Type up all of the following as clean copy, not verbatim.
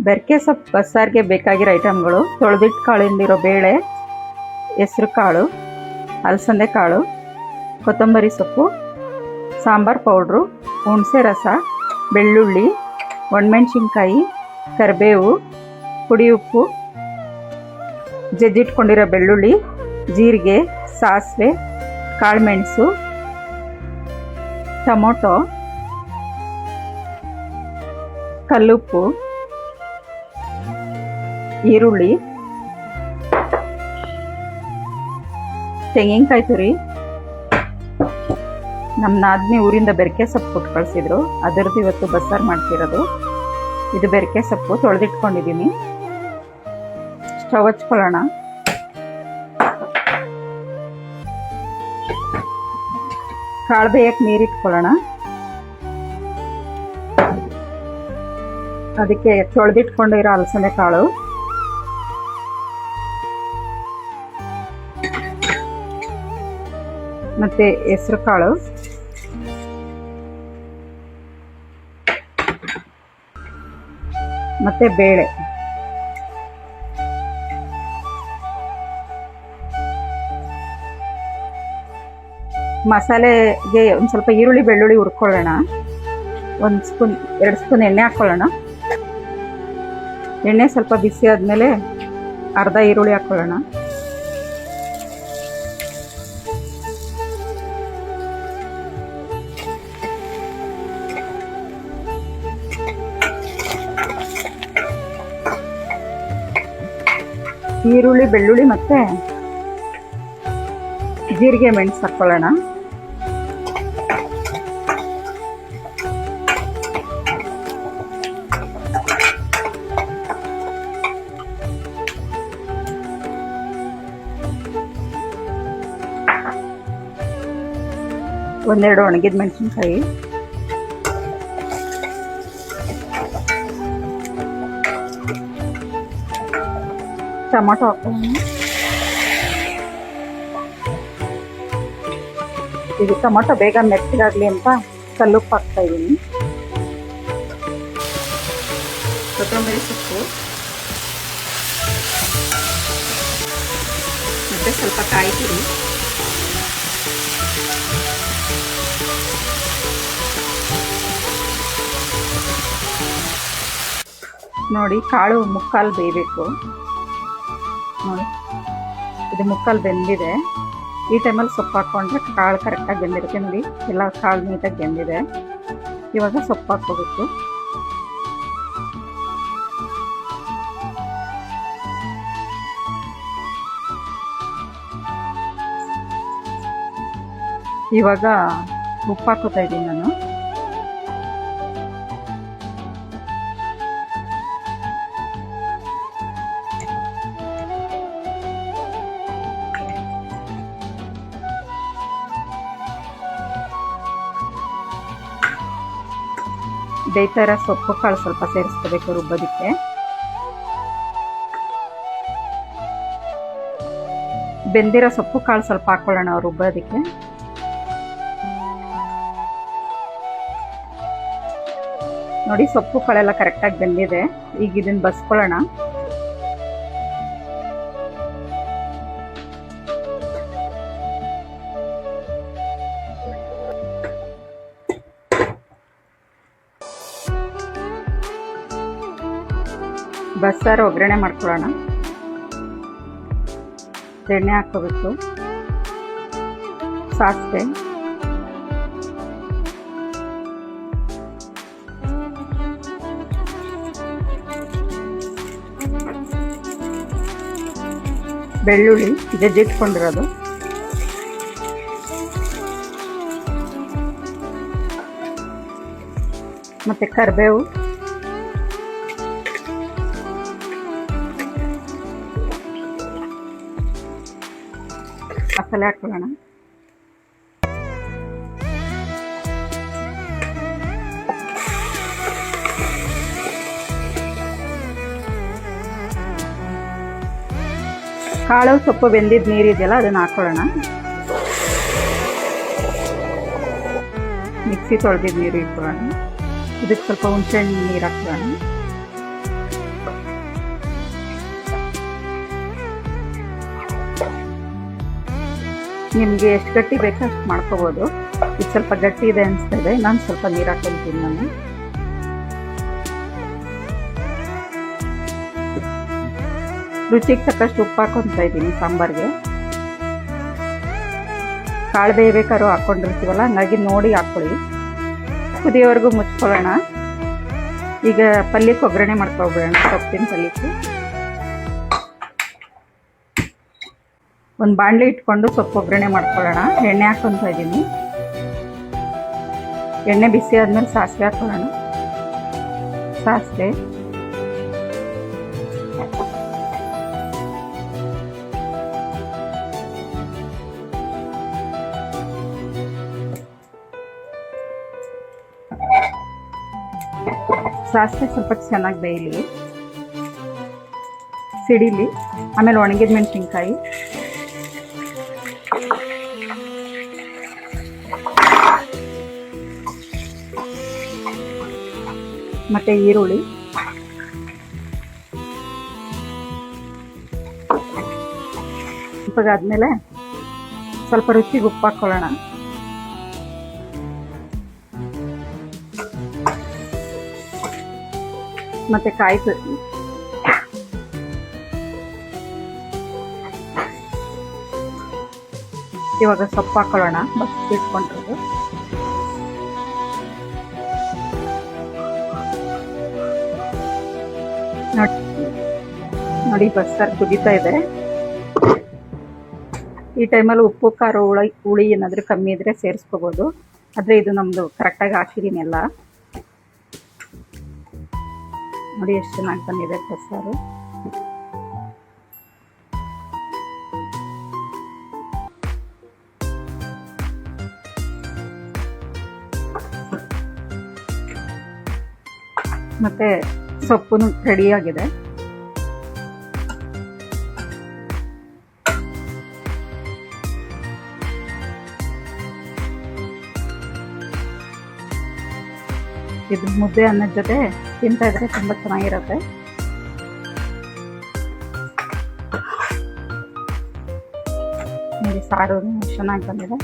ಬೆರಕೆ ಸೊಪ್ಪು ಬಸ್ಸಾರಿಗೆ ಬೇಕಾಗಿರೋ ಐಟಮ್ಗಳು: ತೊಳೆದಿಟ್ಟು ಕಾಳಿಂದಿರೋ ಬೇಳೆ, ಹೆಸರು ಕಾಳು, ಅಲಸಂದೆ ಕಾಳು, ಕೊತ್ತಂಬರಿ ಸೊಪ್ಪು, ಸಾಂಬಾರು ಪೌಡ್ರು, ಹುಣಸೆ ರಸ, ಬೆಳ್ಳುಳ್ಳಿ, ಒಣಮೆಣ್ಸಿನ್ಕಾಯಿ, ಕರಿಬೇವು, ಪುಡಿ ಉಪ್ಪು, ಜಜ್ಜಿಟ್ಕೊಂಡಿರೋ ಬೆಳ್ಳುಳ್ಳಿ, ಜೀರಿಗೆ, ಸಾಸಿವೆ, ಕಾಳುಮೆಣಸು, ಟೊಮೊಟೊ, ಕಲ್ಲುಪ್ಪು, ಈರುಳ್ಳಿ, ತೆಂಗಿನಕಾಯಿ ತುರಿ. ನಮ್ಮ ನಾದಿನಿ ಊರಿಂದ ಬೆರಕೆ ಸೊಪ್ಪು ಕೊಟ್ಟು ಕಳಿಸಿದ್ರು, ಅದರದ್ದು ಇವತ್ತು ಬಸ್ಸಾರು ಮಾಡ್ತಿರೋದು. ಇದು ಬೆರಕೆ ಸೊಪ್ಪು ತೊಳೆದಿಟ್ಕೊಂಡಿದ್ದೀನಿ. ಸ್ಟವ್ ಹಚ್ಕೊಳ್ಳೋಣ. ಕಾಳು ಬೇಯಕ್ಕೆ ನೀರಿಟ್ಕೊಳ್ಳೋಣ. ಅದಕ್ಕೆ ತೊಳೆದಿಟ್ಕೊಂಡಿರೋ ಅಲಸಂದೆ ಕಾಳು, ಮತ್ತು ಹೆಸರು ಕಾಳು, ಮತ್ತು ಬೇಳೆ. ಮಸಾಲೆಗೆ ಒಂದು ಸ್ವಲ್ಪ ಈರುಳ್ಳಿ ಬೆಳ್ಳುಳ್ಳಿ ಹುರ್ಕೊಳ್ಳೋಣ. 1 ಸ್ಪೂನ್ 2 ಸ್ಪೂನ್ ಎಣ್ಣೆ ಹಾಕ್ಕೊಳ್ಳೋಣ. ಎಣ್ಣೆ ಸ್ವಲ್ಪ ಬಿಸಿ ಆದಮೇಲೆ ಅರ್ಧ ಈರುಳ್ಳಿ ಹಾಕ್ಕೊಳ್ಳೋಣ. ಈರುಳ್ಳಿ ಬೆಳ್ಳುಳ್ಳಿ ಮತ್ತು ಜೀರಿಗೆ ಮೆಣಸು ಹಾಕ್ಕೊಳ್ಳೋಣ. ಒಂದೆರಡು ಒಣಗಿದ ಮೆಣಸಿನ್ಕಾಯಿ, ಟೊಮೊಟೊ ಹಾಕೋಣ. ಇದು ಟೊಮೊಟೊ ಬೇಗ ಮೆತ್ತಗಾಗಲಿ ಅಂತ ಕಲ್ಲುಪ್ಪು ಹಾಕ್ತಾ ಇದ್ದೀನಿ. ಕೊತ್ತಂಬರಿ ಸೊಪ್ಪು ಮತ್ತು ಸ್ವಲ್ಪ ಕಾಯಿ ತುರಿ, ನೋಡಿ ಕಾಳು ಮುಕ್ಕಾಲು ಬೇಯಬೇಕು. ನೋಡಿ ಇದು ಮುಕ್ಕಾಲು ಬೆಂದಿದೆ. ಈ ಟೈಮಲ್ಲಿ ಸೊಪ್ಪು ಹಾಕ್ಕೊಂಡ್ರೆ ಕಾಳು ಕರೆಕ್ಟಾಗಿ ಬೆಂದಿರುತ್ತೆ. ನೋಡಿ ಎಲ್ಲ ಕಾಳು ನೀಟಾಗಿ ಬೆಂದಿದೆ. ಇವಾಗ ಸೊಪ್ಪು ಹಾಕ್ಕೋಬೇಕು. ಇವಾಗ ಉಪ್ಪು ಹಾಕೋತಾ ಇದ್ದೀನಿ ನಾನು. ಬೇಯ್ತಾ ಇರೋ ಸೊಪ್ಪು ಕಾಳು ಸ್ವಲ್ಪ ಸೇರಿಸ್ಕೋಬೇಕು ರುಬ್ಬೋದಕ್ಕೆ. ಬೆಂದಿರೋ ಸೊಪ್ಪು ಕಾಳು ಸ್ವಲ್ಪ ಹಾಕ್ಕೊಳ್ಳೋಣ ರುಬ್ಬೋದಕ್ಕೆ. ನೋಡಿ ಸೊಪ್ಪು ಕಾಳೆಲ್ಲ ಕರೆಕ್ಟಾಗಿ ಬೆಂದಿದೆ. ಈಗ ಇದನ್ನು ಬಸ್ಕೊಳ್ಳೋಣ. ಬಸ್ಸಾರು ಒಗ್ಗರಣೆ ಮಾಡ್ಕೊಳ್ಳೋಣ. ಎಣ್ಣೆ ಹಾಕ್ಕೋಬೇಕು, ಸಾಸಿವೆ, ಬೆಳ್ಳುಳ್ಳಿ ಜಜ್ಜಿಟ್ಕೊಂಡಿರೋದು, ಮತ್ತು ಕರಿಬೇವು, ಮಸಾಲೆ ಹಾಕೊಳ್ಳೋಣ. ಕಾಳು ಸೊಪ್ಪು ಬೆಂದಿದ್ದ ನೀರಿದೆಯಲ್ಲ ಅದನ್ನು ಹಾಕೊಳ್ಳೋಣ. ಮಿಕ್ಸಿ ತೊಳೆದಿದ್ದ ನೀರು ಇಟ್ಕೊಳ್ಳೋಣ. ಇದಕ್ಕೆ ಸ್ವಲ್ಪ ಹುಣಸೆಹಣ್ಣು ನೀರು ಹಾಕ್ಕೊಳ್ಳೋಣ. ನಿಮಗೆ ಎಷ್ಟು ಗಟ್ಟಿ ಬೇಕೋ ಅಷ್ಟು ಮಾಡ್ಕೋಬೋದು. ಇದು ಸ್ವಲ್ಪ ಗಟ್ಟಿ ಇದೆ ಅನಿಸ್ತಾ ಇದೆ, ನಾನು ಸ್ವಲ್ಪ ನೀರು ಹಾಕೊಂತೀನಿ. ನಾನು ರುಚಿಗೆ ತಕ್ಕಷ್ಟು ಉಪ್ಪು ಹಾಕೊತಾ ಇದ್ದೀನಿ ಸಾಂಬಾರಿಗೆ. ಕಾಳು ಬೇಯಬೇಕಾದ್ರೂ ಹಾಕ್ಕೊಂಡಿರ್ತೀವಲ್ಲ, ಹಂಗಾಗಿ ನೋಡಿ ಹಾಕ್ಕೊಳ್ಳಿ. ಕುದಿಯೋವರೆಗೂ ಮುಚ್ಕೊಳ್ಳೋಣ. ಈಗ ಪಲ್ಯಕ್ಕೆ ಒಗ್ಗರಣೆ ಮಾಡ್ಕೊಬಿಡೋಣ. ಸೊಪ್ಪಿನ ಪಲ್ಯಕ್ಕೆ ಒಂದು ಬಾಣಲೆ ಇಟ್ಕೊಂಡು ಸೊಪ್ಪು ಒಗ್ಗರಣೆ ಮಾಡ್ಕೊಳ್ಳೋಣ. ಎಣ್ಣೆ ಹಾಕ್ಕೊತಾ ಇದ್ದೀನಿ. ಎಣ್ಣೆ ಬಿಸಿ ಆದಮೇಲೆ ಸಾಸಿವೆ ಹಾಕ್ಕೊಳ್ಳೋಣ. ಸಾಸಿವೆ, ಸಾಸಿವೆ ಸ್ವಲ್ಪ ಚೆನ್ನಾಗಿ ಬೇಯಲಿ, ಸಿಡಿಲಿ. ಆಮೇಲೆ ಒಣಗಿದ ಮೆಣಸಿನ್ಕಾಯಿ, ಮತ್ತು ಈರುಳ್ಳಿ, ಆದಮೇಲೆ ಸ್ವಲ್ಪ ರುಚಿಗೆ ಉಪ್ಪು ಹಾಕ್ಕೊಳ್ಳೋಣ. ಮತ್ತು ಕಾಯಿ ತುರಿ, ಇವಾಗ ಸೊಪ್ಪು ಹಾಕ್ಕೊಳ್ಳೋಣ. ಬಸ್ ಇಟ್ಕೊಂಡಿರೋದು ನೋಡಿ, ಬಸ್ಸಾರು ಕುದೀತಾ ಇದೆ. ಈ ಟೈಮಲ್ಲಿ ಉಪ್ಪು ಖಾರ ಹುಳಿ ಏನಾದರೂ ಕಮ್ಮಿ ಇದ್ದರೆ ಸೇರಿಸ್ಕೋಬೋದು. ಆದರೆ ಇದು ನಮ್ಮದು ಕರೆಕ್ಟಾಗಿ ಹಾಕಿದ್ದೀನಿ ಎಲ್ಲ. ನೋಡಿ ಎಷ್ಟು ಚೆನ್ನಾಗಿ ಬಂದಿದೆ ಬಸ್ಸಾರು. ಮತ್ತು ಸೊಪ್ಪು ರೆಡಿಯಾಗಿದೆ. ಇದು ಮುದ್ದೆ ಅನ್ನದ ಜೊತೆ ತಿಂತಾ ಇದ್ರೆ ತುಂಬ ಚೆನ್ನಾಗಿರುತ್ತೆ. ನೋಡಿ ಸಾರು ಚೆನ್ನಾಗಿ ಬಂದಿದೆ.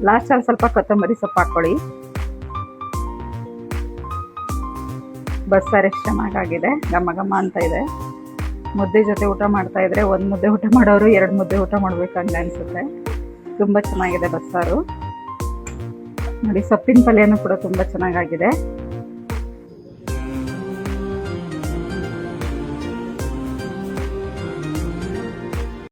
ಲಾಸ್ಟಲ್ಲಿ ಸ್ವಲ್ಪ ಕೊತ್ತಂಬರಿ ಸೊಪ್ಪು ಹಾಕ್ಕೊಳ್ಳಿ. ಬಸ್ಸಾರು ಎಷ್ಟು ಚೆನ್ನಾಗಾಗಿದೆ, ಘಮ ಘಮ ಅಂತ ಇದೆ. ಮುದ್ದೆ ಜೊತೆ ಊಟ ಮಾಡ್ತಾ ಇದ್ರೆ ಒಂದು ಮುದ್ದೆ ಊಟ ಮಾಡೋರು 2 ಮುದ್ದೆ ಊಟ ಮಾಡ್ಬೇಕಂತ ಅನಿಸುತ್ತೆ. ತುಂಬ ಚೆನ್ನಾಗಿದೆ ಬಸ್ಸಾರು. ನೋಡಿ, ಸೊಪ್ಪಿನ ಪಲ್ಯನೂ ಕೂಡ ತುಂಬ ಚೆನ್ನಾಗಾಗಿದೆ.